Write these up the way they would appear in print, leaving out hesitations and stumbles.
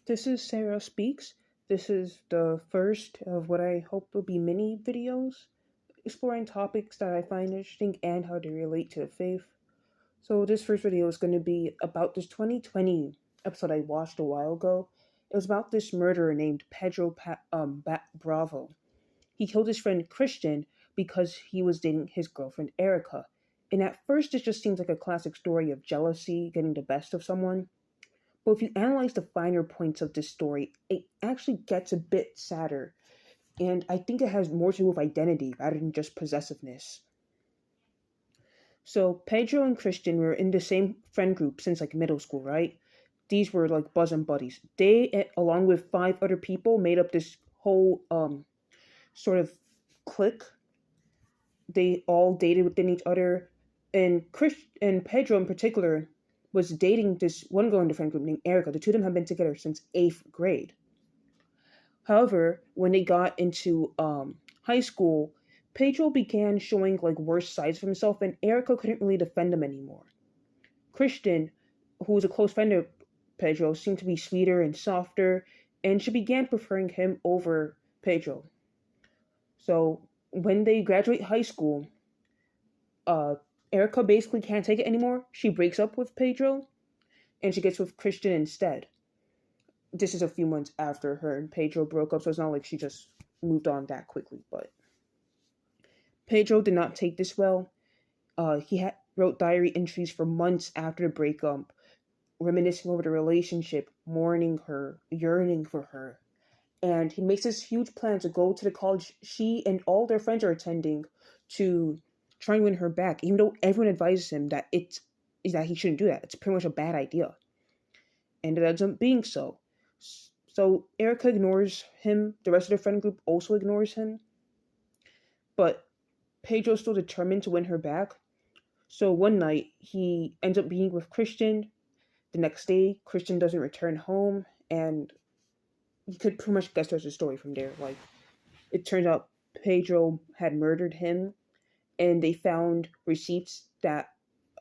This is Sarah Speaks. This is the first of what I hope will be mini videos exploring topics that I find interesting and how they relate to the faith. So, this first video is going to be about this 2020 episode I watched a while ago. It was about this murderer named Bravo. He killed his friend Christian because he was dating his girlfriend Erica. And at first, this just seems like a classic story of jealousy getting the best of someone. But if you analyze the finer points of this story, it actually gets a bit sadder. And I think it has more to do with identity rather than just possessiveness. So Pedro and Christian were in the same friend group since like middle school, right? These were like bosom buddies. They, along with five other people, made up this whole sort of clique. They all dated within each other, and Pedro in particular was dating this one girl in the friend group named Erica. The two of them have been together since eighth grade. However, when they got into high school, Pedro began showing like worse sides of himself, and Erica couldn't really defend him anymore. Christian, who was a close friend of Pedro, seemed to be sweeter and softer, and she began preferring him over Pedro. So when they graduate high school, uh, Erica basically can't take it anymore. She breaks up with Pedro, and she gets with Christian instead. This is a few months after her and Pedro broke up, so it's not like she just moved on that quickly. But Pedro did not take this well. Wrote diary entries for months after the breakup, reminiscing over the relationship, mourning her, yearning for her. And he makes this huge plan to go to the college she and all their friends are attending to try and win her back, even though everyone advises him that that he shouldn't do that. It's pretty much a bad idea. And it ends up being so. So Erica ignores him. The rest of the friend group also ignores him. But Pedro's still determined to win her back. So one night, he ends up being with Christian. The next day, Christian doesn't return home. And you could pretty much guess there's a story from there. Like, it turns out Pedro had murdered him. And they found receipts that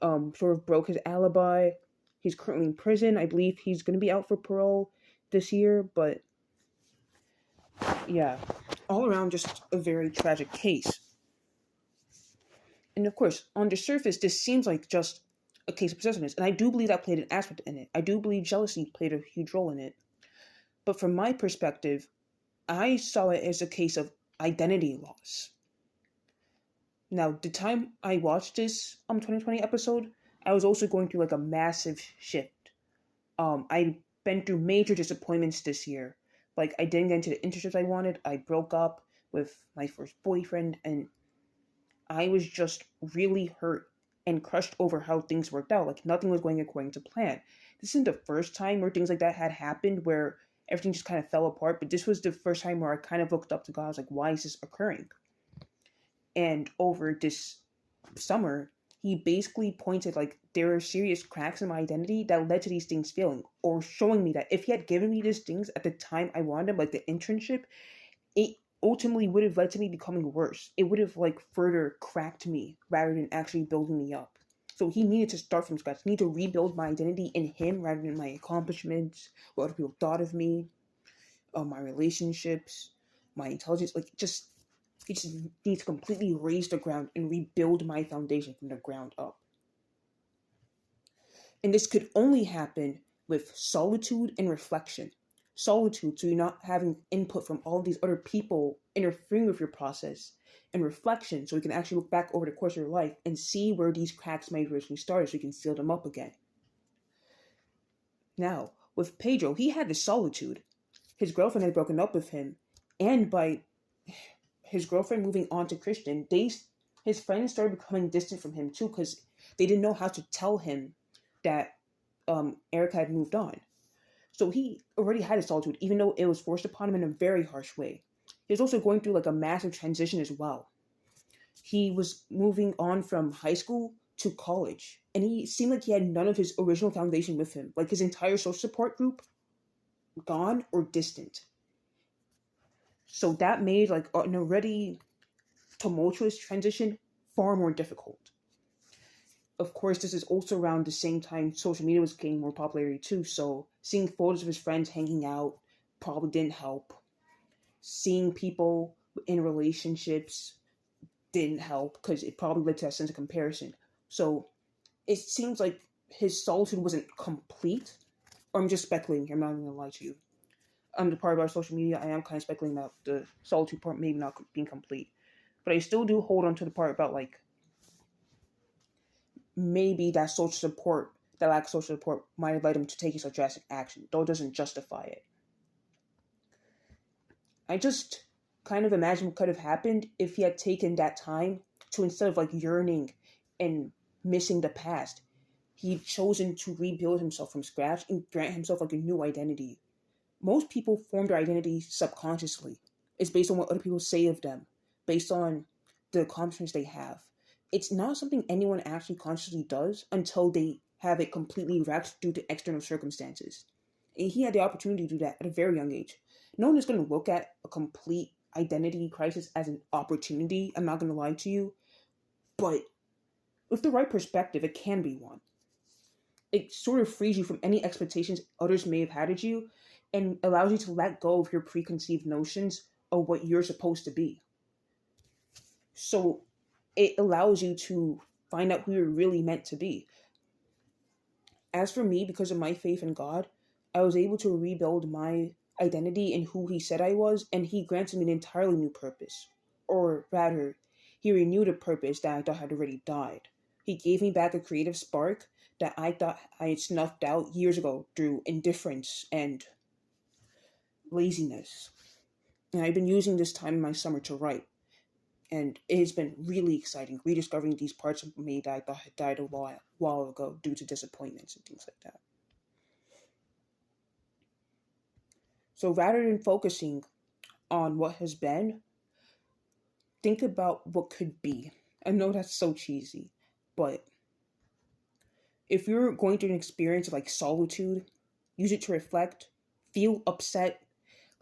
sort of broke his alibi. He's currently in prison. I believe he's going to be out for parole this year. But yeah, all around just a very tragic case. And of course, on the surface, this seems like just a case of possessiveness. And I do believe that played an aspect in it. I do believe jealousy played a huge role in it. But from my perspective, I saw it as a case of identity loss. Now, the time I watched this 2020 episode, I was also going through like a massive shift. I've been through major disappointments this year. Like, I didn't get into the internships I wanted. I broke up with my first boyfriend, and I was just really hurt and crushed over how things worked out. Like, nothing was going according to plan. This isn't the first time where things like that had happened, where everything just kind of fell apart, but this was the first time where I kind of looked up to God. I was like, why is this occurring? And over this summer, he basically pointed like there are serious cracks in my identity that led to these things failing, or showing me that if he had given me these things at the time I wanted them, like the internship, it ultimately would have led to me becoming worse. It would have like further cracked me rather than actually building me up. So he needed to start from scratch. He needed to rebuild my identity in him rather than my accomplishments, what other people thought of me, my relationships, my intelligence. Like, he just needs to completely raise the ground and rebuild my foundation from the ground up. And this could only happen with solitude and reflection. Solitude, so you're not having input from all these other people interfering with your process, and reflection, so you can actually look back over the course of your life and see where these cracks might originally started, so you can seal them up again. Now, with Pedro, he had this solitude. His girlfriend had broken up with him, and by his girlfriend moving on to Christian, his friends started becoming distant from him too, because they didn't know how to tell him that Erica had moved on. So he already had his solitude, even though it was forced upon him in a very harsh way. He was also going through like a massive transition as well. He was moving on from high school to college, and he seemed like he had none of his original foundation with him. Like, his entire social support group gone or distant. So that made like an already tumultuous transition far more difficult. of course, this is also around the same time social media was gaining more popularity too. So seeing photos of his friends hanging out probably didn't help. Seeing people in relationships didn't help because it probably led to a sense of comparison. So it seems like his solitude wasn't complete. Or I'm just speculating here. I'm not even gonna lie to you. The part about social media, I am kind of speculating about the solitude part maybe not being complete. But I still do hold on to the part about like maybe that lack of social support might have led him to taking such drastic action, though it doesn't justify it. I just kind of imagine what could have happened if he had taken that time to, instead of like yearning and missing the past, he'd chosen to rebuild himself from scratch and grant himself like a new identity. Most people form their identity subconsciously. It's based on what other people say of them, based on the accomplishments they have. It's not something anyone actually consciously does until they have it completely wrecked due to external circumstances. And he had the opportunity to do that at a very young age. No one is going to look at a complete identity crisis as an opportunity. I'm not going to lie to you. But with the right perspective, it can be one. It sort of frees you from any expectations others may have had of you and allows you to let go of your preconceived notions of what you're supposed to be. So it allows you to find out who you're really meant to be. As for me, because of my faith in God, I was able to rebuild my identity in who He said I was, and He granted me an entirely new purpose. Or rather, He renewed a purpose that I thought had already died. He gave me back a creative spark that I thought I had snuffed out years ago through indifference and laziness. And I've been using this time in my summer to write. And it has been really exciting rediscovering these parts of me that I thought had died a while ago due to disappointments and things like that. So rather than focusing on what has been, think about what could be. I know that's so cheesy, but if you're going through an experience of like solitude, use it to reflect, feel upset,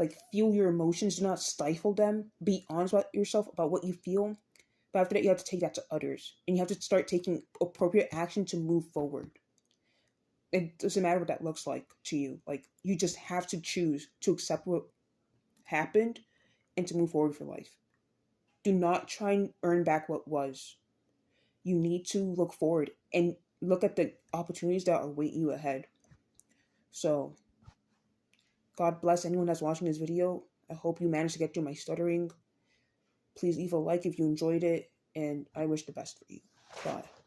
like feel your emotions, do not stifle them. Be honest with yourself about what you feel. But after that, you have to take that to others. And you have to start taking appropriate action to move forward. It doesn't matter what that looks like to you. Like, you just have to choose to accept what happened and to move forward for life. Do not try and earn back what was. You need to look forward and look at the opportunities that await you ahead. So, God bless anyone that's watching this video. I hope you managed to get through my stuttering. Please leave a like if you enjoyed it, and I wish the best for you. Bye.